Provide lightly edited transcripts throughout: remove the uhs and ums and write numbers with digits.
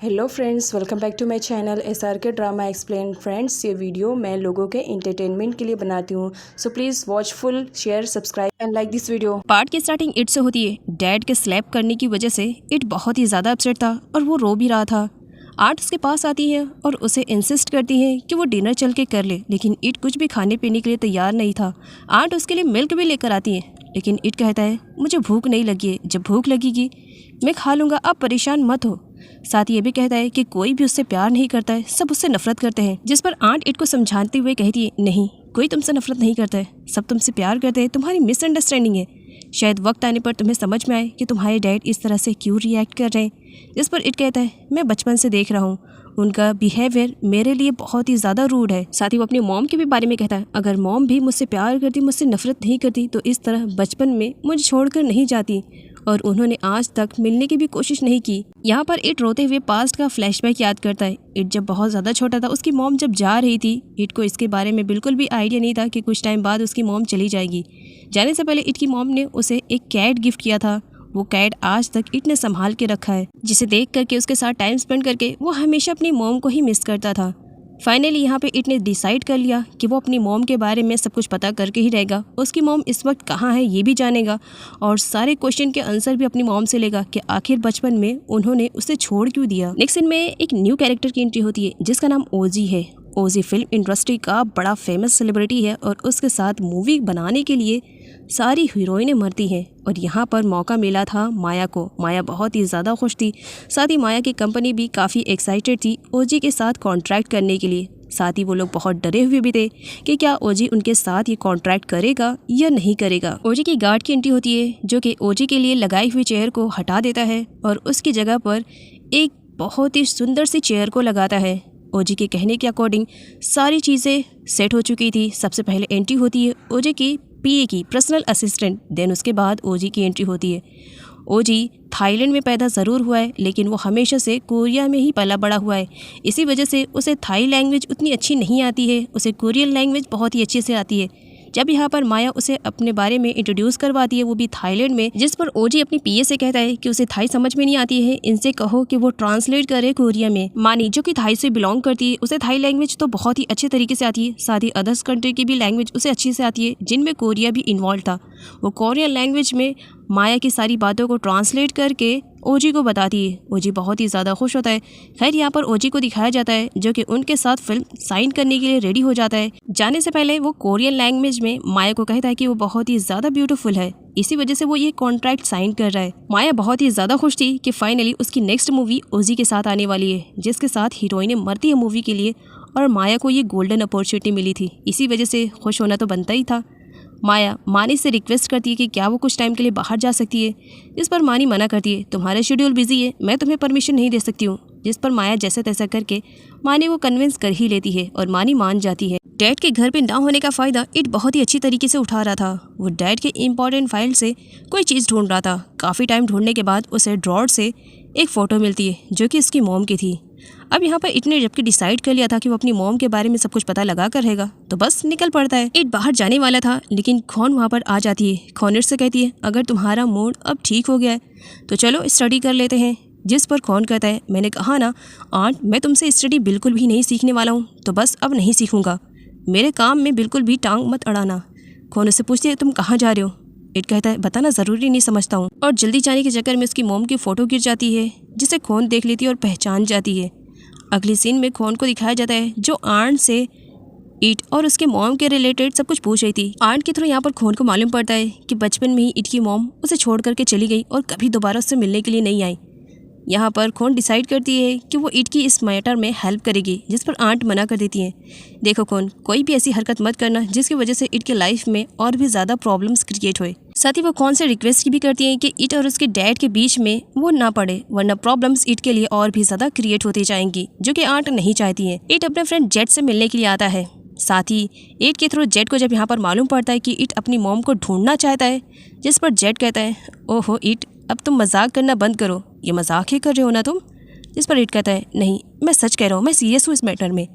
Hello friends, welcome back to my channel SRK drama explain. Friends, ये video मैं लोगों के एंटरटेनमेंट के लिए बनाती हूँ, so please watch full, share, subscribe and like this video. Part की स्टार्टिंग इट से होती है। डैड के स्लैप करने की वजह से इट बहुत ही ज़्यादा अपसेट था और वो रो भी रहा था। आर्ट उसके पास आती है और उसे इंसिस्ट करती है कि वो डिनर चल के कर ले, लेकिन इट कुछ भी खाने पीने के लिए तैयार नहीं था। आर्ट उसके लिए मिल्क भी लेकर आती है, लेकिन इट कहता है मुझे भूख नहीं लगी है, जब भूख लगेगी मैं खा लूँगा, आप परेशान मत हो। साथ ही ये भी कहता है कि कोई भी उससे प्यार नहीं करता है, सब उससे नफरत करते हैं। जिस पर आंट इट को समझाते हुए कहती है नहीं, कोई तुमसे नफरत नहीं करता है, सब तुमसे प्यार करते हैं, तुम्हारी मिसअंडरस्टैंडिंग है। शायद वक्त आने पर तुम्हें समझ में आए कि तुम्हारे डैड इस तरह से क्यों रिएक्ट कर रहे हैं। जिस पर इट कहता है मैं बचपन से देख रहा हूँ, उनका बिहेवियर मेरे लिए बहुत ही ज़्यादा रूड है। साथ ही वो अपनी मॉम के भी बारे में कहता है, अगर मॉम भी मुझसे प्यार करती, मुझसे नफरत नहीं करती तो इस तरह बचपन में मुझे छोड़कर नहीं जाती, और उन्होंने आज तक मिलने की भी कोशिश नहीं की। यहाँ पर इट रोते हुए पास्ट का फ्लैशबैक याद करता है। इट जब बहुत ज़्यादा छोटा था, उसकी मॉम जब जा रही थी, इट को इसके बारे में बिल्कुल भी आइडिया नहीं था कि कुछ टाइम बाद उसकी मॉम चली जाएगी। जाने से पहले इट की मॉम ने उसे एक कैट गिफ्ट किया था। वो कैट आज तक इट ने संभाल के रखा है, जिसे देख करके उसके साथ टाइम स्पेंड करके वो हमेशा अपनी मॉम को ही मिस करता था। फाइनली यहाँ पे इट ने डिसाइड कर लिया कि वो अपनी मॉम के बारे में सब कुछ पता करके ही रहेगा। उसकी मॉम इस वक्त कहाँ है ये भी जानेगा, और सारे क्वेश्चन के आंसर भी अपनी मॉम से लेगा कि आखिर बचपन में उन्होंने उसे छोड़ क्यों दिया। नेक्स्ट सीन में एक न्यू कैरेक्टर की एंट्री होती है जिसका नाम ओजी है। ओजी फिल्म इंडस्ट्री का बड़ा फेमस सेलिब्रिटी है और उसके साथ मूवी बनाने के लिए सारी हीरोइनें मरती हैं, और यहाँ पर मौका मिला था माया को। माया बहुत ही ज़्यादा खुश थी। साथ ही माया की कंपनी भी काफ़ी एक्साइटेड थी ओजी के साथ कॉन्ट्रैक्ट करने के लिए। साथ ही वो लोग बहुत डरे हुए भी थे कि क्या ओजी उनके साथ ये कॉन्ट्रैक्ट करेगा या नहीं करेगा। ओजी की गार्ड की एंट्री होती है जो कि ओजी के लिए लगाई हुई चेयर को हटा देता है और उसकी जगह पर एक बहुत ही सुंदर सी चेयर को लगाता है। ओजी के कहने के अकॉर्डिंग सारी चीज़ें सेट हो चुकी थी। सबसे पहले एंट्री होती है ओजी की पीए की, पर्सनल असिस्टेंट। देन उसके बाद ओजी की एंट्री होती है। ओजी थाईलैंड में पैदा ज़रूर हुआ है, लेकिन वो हमेशा से कोरिया में ही पला बड़ा हुआ है। इसी वजह से उसे थाई लैंग्वेज उतनी अच्छी नहीं आती है, उसे कोरियन लैंग्वेज बहुत ही अच्छे से आती है। जब यहाँ पर माया उसे अपने बारे में इंट्रोड्यूस करवाती है, वो भी थाईलैंड में, जिस पर ओजी अपनी पीए से कहता है कि उसे थाई समझ में नहीं आती है, इनसे कहो कि वो ट्रांसलेट करे कोरिया में। मानी जो कि थाई से बिलोंग करती है, उसे थाई लैंग्वेज तो बहुत ही अच्छे तरीके से आती है। साथ ही अदर्स कंट्री की भी लैंग्वेज उसे अच्छी से आती है, जिनमें कोरिया भी इन्वॉल्व था। वो कोरियन लैंग्वेज में माया की सारी बातों को ट्रांसलेट करके ओजी को बताती है। ओजी बहुत ही ज़्यादा खुश होता है। खैर यहाँ पर ओजी को दिखाया जाता है जो कि उनके साथ फिल्म साइन करने के लिए रेडी हो जाता है। जाने से पहले वो कोरियन लैंग्वेज में माया को कहता है कि वो बहुत ही ज़्यादा ब्यूटीफुल है, इसी वजह से वो ये कॉन्ट्रैक्ट साइन कर रहा है। माया बहुत ही ज़्यादा खुश थी कि फाइनली उसकी नेक्स्ट मूवी ओजी के साथ आने वाली है, जिसके साथ हीरोइनें मरती है मूवी के लिए, और माया को ये गोल्डन अपॉर्चुनिटी मिली थी। इसी वजह से खुश होना तो बनता ही था। माया मानी से रिक्वेस्ट करती है कि क्या वो कुछ टाइम के लिए बाहर जा सकती है, जिस पर मानी मना करती है, तुम्हारा शेड्यूल बिजी है, मैं तुम्हें परमिशन नहीं दे सकती हूँ। जिस पर माया जैसे तैसा करके मानी को कन्विंस कर ही लेती है और मानी मान जाती है। डैड के घर पे ना होने का फ़ायदा इट बहुत ही अच्छी तरीके से उठा रहा था। वो डैड के इम्पॉर्टेंट फाइल से कोई चीज़ ढूंढ रहा था। काफ़ी टाइम ढूंढने के बाद उसे ड्रॉर से एक फ़ोटो मिलती है जो कि उसकी मॉम की थी। अब यहाँ पर इतने जबकि डिसाइड कर लिया था कि वो अपनी मॉम के बारे में सब कुछ पता लगा कर रहेगा, तो बस निकल पड़ता है। इट बाहर जाने वाला था, लेकिन खौन वहाँ पर आ जाती है। खौन इट से कहती है अगर तुम्हारा मूड अब ठीक हो गया है तो चलो स्टडी कर लेते हैं। जिस पर खौन कहता है मैंने कहा ना आंट, मैं तुमसे स्टडी बिल्कुल भी नहीं सीखने वाला हूँ, तो बस अब नहीं सीखूंगा, मेरे काम में बिल्कुल भी टांग मत अड़ाना। खौन उससे पूछती है तुम कहाँ जा रहे हो। इट कहता है बताना ज़रूरी नहीं समझता हूँ, और जल्दी जाने के चक्कर में उसकी मॉम की फ़ोटो गिर जाती है, जिसे खौन देख लेती है और पहचान जाती है। अगली सीन में खौन को दिखाया जाता है जो आंट से इट और उसके मॉम के रिलेटेड सब कुछ पूछ रही थी। आंट के थ्रू यहाँ पर खौन को मालूम पड़ता है कि बचपन में ही इट की मॉम उसे छोड़ करके चली गई और कभी दोबारा उससे मिलने के लिए नहीं आई। यहाँ पर खौन डिसाइड करती है कि वो इट की इस मैटर में हेल्प करेगी, जिस पर आंट मना कर देती है। देखो खौन, कोई भी ऐसी हरकत मत करना जिसकी वजह से इट के लाइफ में और भी ज़्यादा प्रॉब्लम्स क्रिएट हुए। साथ ही वो खौन से रिक्वेस्ट भी करती है कि इट और उसके डैड के बीच में वो ना पड़े, वरना प्रॉब्लम्स इट के लिए और भी ज़्यादा क्रिएट होती जाएंगी, जो कि आंट नहीं चाहती है। इट अपने फ्रेंड जेट से मिलने के लिए आता है। साथ ही इट के थ्रू जेट को जब यहाँ पर मालूम पड़ता है कि इट अपनी मॉम को ढूंढना चाहता है, जिस पर जेट कहता है ओहो इट, अब तुम मजाक करना बंद करो, ये मजाक ही कर रहे हो ना तुम। जिस पर इट कहता है नहीं, मैं सच कह रहा हूँ, मैं सीरियस हूँ इस मैटर में,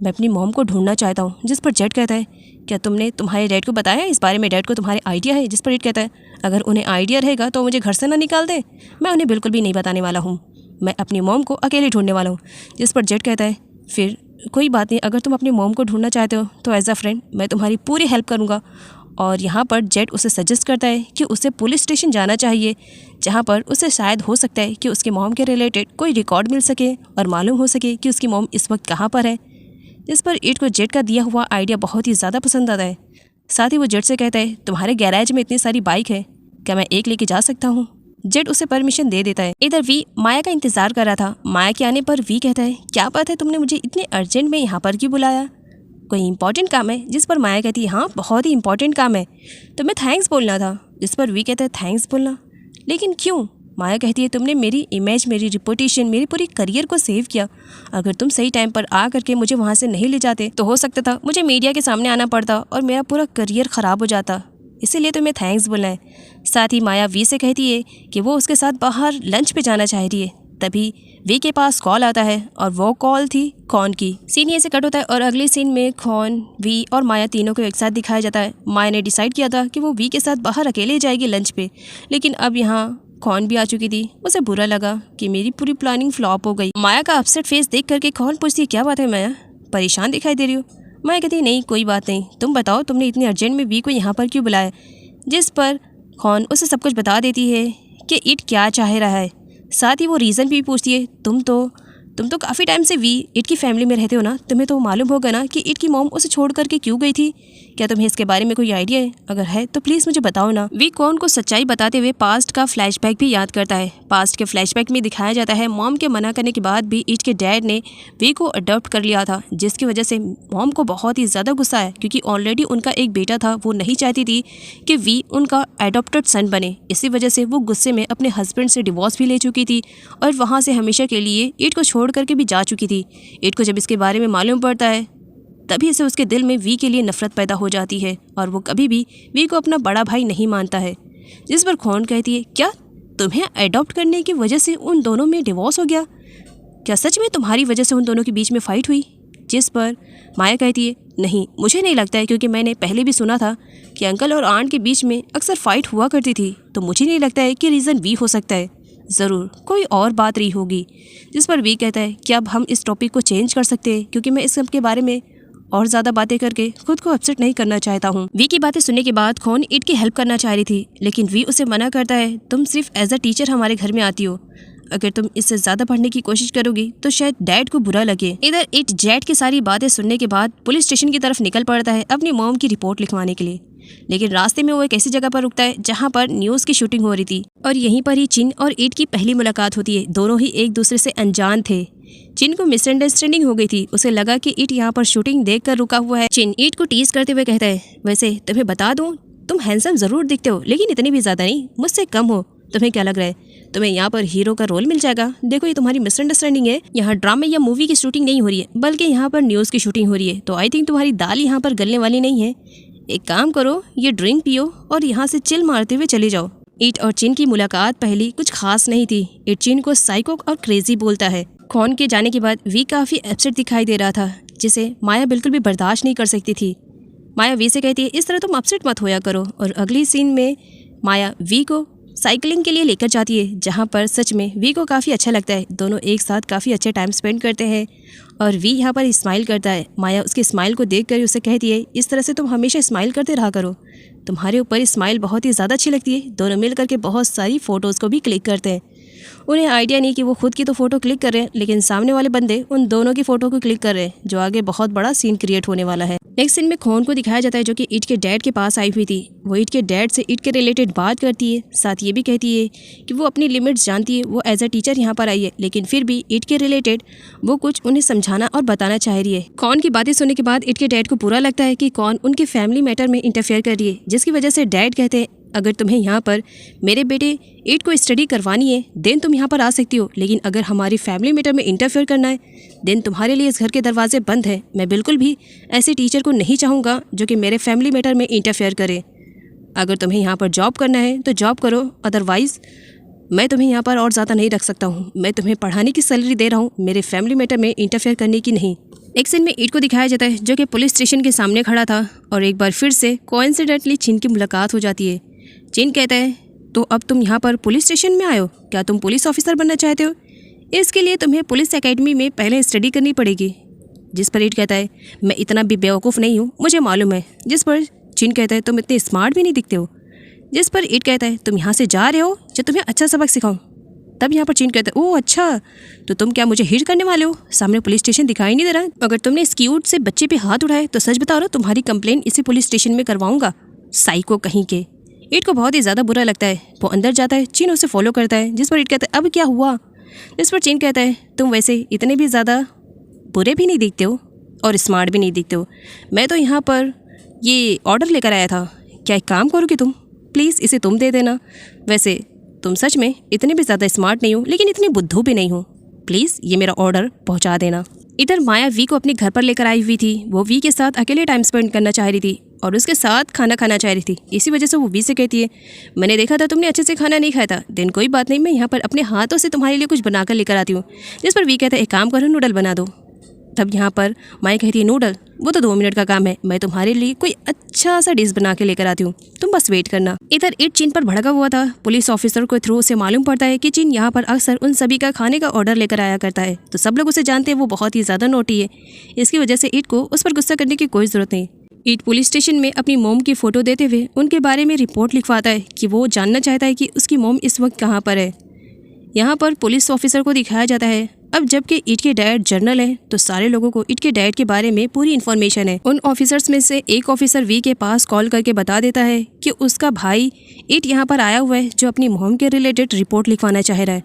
मैं अपनी मॉम को ढूंढना चाहता हूँ। जिस पर जेट कहता है क्या तुमने तुम्हारे डैड को बताया इस बारे में, डैड को तुम्हारे आइडिया है। जिस पर इट कहता है अगर उन्हें आइडिया रहेगा तो मुझे घर से ना निकाल दे, मैं उन्हें बिल्कुल भी नहीं बताने वाला हूँ। मैं अपनी मॉम को अकेले ढूंढने वाला हूँ। जिस पर जेट कहता है फिर कोई बात नहीं, अगर तुम अपनी मॉम को ढूंढना चाहते हो तो एज अ फ्रेंड मैं तुम्हारी पूरी हेल्प करूँगा। और यहाँ पर जेट उसे सजेस्ट करता है कि उसे पुलिस स्टेशन जाना चाहिए, जहाँ पर उसे शायद हो सकता है कि उसके मॉम के रिलेटेड कोई रिकॉर्ड मिल सके और मालूम हो सके कि उसकी मॉम इस वक्त कहाँ पर है। जिस पर ईट को जेट का दिया हुआ आइडिया बहुत ही ज़्यादा पसंद आता है। साथ ही वो जेट से कहता है तुम्हारे गैराज में इतनी सारी बाइक है, क्या मैं एक लेके जा सकता हूँ? जेट उसे परमिशन दे देता है। इधर वी माया का इंतजार कर रहा था। माया के आने पर वी कहता है क्या बात है, तुमने मुझे इतने अर्जेंट में यहाँ पर क्यों बुलाया? कोई इंपॉर्टेंट काम है? जिस पर माया कहती है हाँ बहुत ही इंपॉर्टेंट काम है, तुम्हें थैंक्स बोलना था। जिस पर वी कहता है थैंक्स बोलना, लेकिन क्यों? माया कहती है तुमने मेरी इमेज, मेरी रिपुटेशन, मेरी पूरी करियर को सेव किया। अगर तुम सही टाइम पर आ करके मुझे वहाँ से नहीं ले जाते तो हो सकता था मुझे मीडिया के सामने आना पड़ता और मेरा पूरा करियर ख़राब हो जाता, इसीलिए तुम्हें थैंक्स बोलना है। साथ ही माया वी से कहती है कि वो उसके साथ बाहर लंच पे जाना चाह रही है। तभी वी के पास कॉल आता है और वो कॉल थी खॉन की। सीन ये से कट होता है और अगले सीन में खॉन, वी और माया तीनों को एक साथ दिखाया जाता है। माया ने डिसाइड किया था कि वो वी के साथ बाहर अकेले जाएगी लंच पे, लेकिन अब यहाँ खॉन भी आ चुकी थी। उसे बुरा लगा कि मेरी पूरी प्लानिंग फ्लॉप हो गई। माया का अपसेट फेस देख करके खॉन पूछती है क्या बात है माया, परेशान दिखाई दे रही हो? माया कहती है नहीं कोई बात नहीं, तुम बताओ तुमने इतनी अर्जेंट में वी को यहाँ पर क्यों बुलाया? जिस पर खॉन उसे सब कुछ बता देती है कि इट क्या चाह रहा है। साथ ही वो रीज़न भी पूछती है तुम तो काफ़ी टाइम से वी इट की फैमिली में रहते हो ना, तुम्हें तो मालूम होगा ना कि इट की मॉम उसे छोड़ करके क्यों गई थी। क्या तुम्हें इसके बारे में कोई आइडिया है? अगर है तो प्लीज़ मुझे बताओ ना। वी कॉन को सच्चाई बताते हुए पास्ट का फ्लैशबैक भी याद करता है। पास्ट के फ्लैशबैक में दिखाया जाता है मॉम के मना करने के बाद भी इट के डैड ने वी को अडॉप्ट कर लिया था, जिसकी वजह से मॉम को बहुत ही ज़्यादा गुस्सा है क्योंकि ऑलरेडी उनका एक बेटा था। वो नहीं चाहती थी कि वी उनका एडॉप्टेड सन बने। इसी वजह से वो गुस्से में अपने हस्बैंड से डिवोर्स भी ले चुकी थी और वहाँ से हमेशा के लिए इट को छोड़ करके भी जा चुकी थी। इट को जब इसके बारे में मालूम पड़ता है तभी से उसके दिल में वी के लिए नफरत पैदा हो जाती है और वो कभी भी वी को अपना बड़ा भाई नहीं मानता है। जिस पर खॉन कहती है क्या तुम्हें अडॉप्ट करने की वजह से उन दोनों में डिवोर्स हो गया? क्या सच में तुम्हारी वजह से उन दोनों के बीच में फ़ाइट हुई? जिस पर माया कहती है नहीं, मुझे नहीं लगता है, क्योंकि मैंने पहले भी सुना था कि अंकल और आंट के बीच में अक्सर फ़ाइट हुआ करती थी, तो मुझे नहीं लगता है कि रीज़न वी हो सकता है, ज़रूर कोई और बात रही होगी। जिस पर वी कहता है कि अब हम इस टॉपिक को चेंज कर सकते हैं क्योंकि मैं इस सब के बारे में और ज़्यादा बातें करके खुद को अपसेट नहीं करना चाहता हूँ। वी की बातें सुनने के बाद खॉन इट की हेल्प करना चाह रही थी, लेकिन वी उसे मना करता है तुम सिर्फ एज अ टीचर हमारे घर में आती हो, अगर तुम इससे ज़्यादा पढ़ने की कोशिश करोगी तो शायद डैड को बुरा लगे। इधर इट जेट की सारी बातें सुनने के बाद पुलिस स्टेशन की तरफ निकल पड़ता है अपनी मॉम की रिपोर्ट लिखवाने के लिए, लेकिन रास्ते में वो एक ऐसी जगह पर रुकता है जहाँ पर न्यूज़ की शूटिंग हो रही थी और यहीं पर ही चिन और इट की पहली मुलाकात होती है। दोनों ही एक दूसरे से अनजान थे। चिन को मिसअंडरस्टैंडिंग हो गई थी, उसे लगा कि इट यहाँ पर शूटिंग देखकर रुका हुआ है। चिन इट को टीज करते हुए कहता है वैसे तुम्हें बता दूं, तुम हैंडसम ज़रूर दिखते हो लेकिन इतनी भी ज़्यादा नहीं, मुझसे कम हो। तुम्हें क्या लग रहा है तुम्हें यहाँ पर हीरो का रोल मिल जाएगा? देखो ये तुम्हारी मिसअंडरस्टैंडिंग है, यहाँ ड्रामे या मूवी की शूटिंग नहीं हो रही है बल्कि यहाँ पर न्यूज़ की शूटिंग हो रही है, तो आई थिंक तुम्हारी दाल यहाँ पर गलने वाली नहीं है। एक काम करो, ये ड्रिंक पियो और यहाँ से चिल मारते हुए चले जाओ। इट और चिन की मुलाकात पहली कुछ खास नहीं थी। इट चिन को साइको और क्रेजी बोलता है। खॉन के जाने के बाद वी काफ़ी अपसेट दिखाई दे रहा था, जिसे माया बिल्कुल भी बर्दाश्त नहीं कर सकती थी। माया वी से कहती है इस तरह तुम अपसेट मत होया करो, और अगली सीन में माया वी को साइकिलिंग के लिए लेकर जाती है, जहाँ पर सच में वी को काफ़ी अच्छा लगता है। दोनों एक साथ काफ़ी अच्छे टाइम स्पेंड करते हैं और वी यहाँ पर स्माइल करता है। माया उसके स्माइल को देख कर उसे कहती है इस तरह से तुम हमेशा स्माइल करते रहा करो, तुम्हारे ऊपर स्माइल बहुत ही ज़्यादा अच्छी लगती है। दोनों मिल करके बहुत सारी फ़ोटोज़ को भी क्लिक करते हैं। उन्हें आइडिया नहीं कि वो खुद की तो फ़ोटो क्लिक कर रहे हैं, लेकिन सामने वाले बंदे उन दोनों की फ़ोटो को क्लिक कर रहे हैं, जो आगे बहुत बड़ा सीन क्रिएट होने वाला है। नेक्स्ट सीन में खॉन को दिखाया जाता है जो कि इट के डैड के पास आई हुई थी। वो इट के डैड से इट के रिलेटेड बात करती है, साथ ये भी कहती है कि वो अपनी लिमिट्स जानती है। वो एज अ टीचर यहाँ पर आई है, लेकिन फिर भी इट के रिलेटेड वो कुछ उन्हें समझाना और बताना चाह रही है। खॉन की बातें सुनने के बाद इट के डैड को बुरा लगता है कि कौन उनके फैमिली मैटर में इंटरफेयर कर रही है, जिसकी वजह से डैड कहते हैं अगर तुम्हें यहाँ पर मेरे बेटे इट को स्टडी करवानी है देन तुम यहाँ पर आ सकती हो, लेकिन अगर हमारी फैमिली मैटर में इंटरफेयर करना है देन तुम्हारे लिए इस घर के दरवाजे बंद हैं। मैं बिल्कुल भी ऐसे टीचर को नहीं चाहूँगा जो कि मेरे फैमिली मैटर में इंटरफेयर करे। अगर तुम्हें यहाँ पर जॉब करना है तो जॉब करो, अदरवाइज़ मैं तुम्हें यहाँ पर और ज़्यादा नहीं रख सकता हूँ। मैं तुम्हें पढ़ाने की सैलरी दे रहा हूँ, मेरे फैमिली मैटर में इंटरफेयर करने की नहीं। एक सीन में इट को दिखाया जाता है जो कि पुलिस स्टेशन के सामने खड़ा था, और एक बार फिर से कोइंसिडेंटली चिन की मुलाकात हो जाती है। चिन कहता है तो अब तुम यहाँ पर पुलिस स्टेशन में आए हो, क्या तुम पुलिस ऑफिसर बनना चाहते हो? इसके लिए तुम्हें पुलिस एकेडमी में पहले स्टडी करनी पड़ेगी। जिस पर ईट कहता है मैं इतना भी बेवकूफ़ नहीं हूँ, मुझे मालूम है। जिस पर चिन कहता है तुम इतने स्मार्ट भी नहीं दिखते हो। जिस पर ईट कहता है तुम यहाँ से जा रहे हो जो तुम्हें अच्छा सबक सिखाऊं। तब यहाँ पर चिन कहता है ओह अच्छा, तो तुम क्या मुझे हिट करने वाले हो? सामने पुलिस स्टेशन दिखाई नहीं दे रहा? अगर तुमने इस क्यूट से बच्चे पे हाथ उठाए तो सच बता रहा, तुम्हारी कंप्लेंट इसी पुलिस स्टेशन में करवाऊंगा, साइको कहीं के। ईट को बहुत ही ज़्यादा बुरा लगता है। वो अंदर जाता है, चिन उसे फॉलो करता है। जिस पर ईट कहता है अब क्या हुआ? जिस पर चिन कहता है तुम वैसे इतने भी ज़्यादा बुरे भी नहीं दिखते हो और स्मार्ट भी नहीं दिखते हो। मैं तो यहाँ पर ये ऑर्डर लेकर आया था, क्या एक काम करोगे तुम? प्लीज़ इसे तुम दे देना। वैसे तुम सच में इतने भी ज़्यादा स्मार्ट नहीं हो लेकिन इतनी बुद्धू भी नहीं हो। प्लीज़ ये मेरा ऑर्डर पहुँचा देना। इधर माया वी को अपने घर पर लेकर आई हुई थी। वो वी के साथ अकेले टाइम स्पेंड करना चाह रही थी और उसके साथ खाना खाना चाह रही थी। इसी वजह से वो वी से कहती है मैंने देखा था तुमने अच्छे से खाना नहीं खाया था, दिन कोई बात नहीं, मैं यहाँ पर अपने हाथों से तुम्हारे लिए कुछ बनाकर लेकर आती हूँ। जिस पर वी कहता है एक काम करो नूडल बना दो। तब यहाँ पर माया कहती है नूडल वो तो 2 मिनट का काम है, मैं तुम्हारे लिए कोई अच्छा सा डिश बना के लेकर आती हूँ, तुम बस वेट करना। इधर ईट चीन पर भड़का हुआ था। पुलिस ऑफिसर को थ्रू से मालूम पड़ता है कि चीन यहाँ पर अक्सर उन सभी का खाने का ऑर्डर लेकर आया करता है, तो सब लोग उसे जानते हैं वो बहुत ही ज़्यादा नोटी है। इसकी वजह से ईट को उस पर गुस्सा करने की कोई ज़रूरत नहीं। ईट पुलिस स्टेशन में अपनी मोम की फ़ोटो देते हुए उनके बारे में रिपोर्ट लिखवाता है कि वो जानना चाहता है कि उसकी मोम इस वक्त कहाँ पर है। यहाँ पर पुलिस ऑफिसर को दिखाया जाता है अब जबकि ईट के डैड जर्नल है तो सारे लोगों को ईट के डैड के बारे में पूरी इन्फॉर्मेशन है। उन ऑफिसर्स में से एक ऑफिसर वी के पास कॉल करके बता देता है कि उसका भाई ईट यहाँ पर आया हुआ है जो अपनी मोम के रिलेटेड रिपोर्ट लिखवाना चाह रहा है।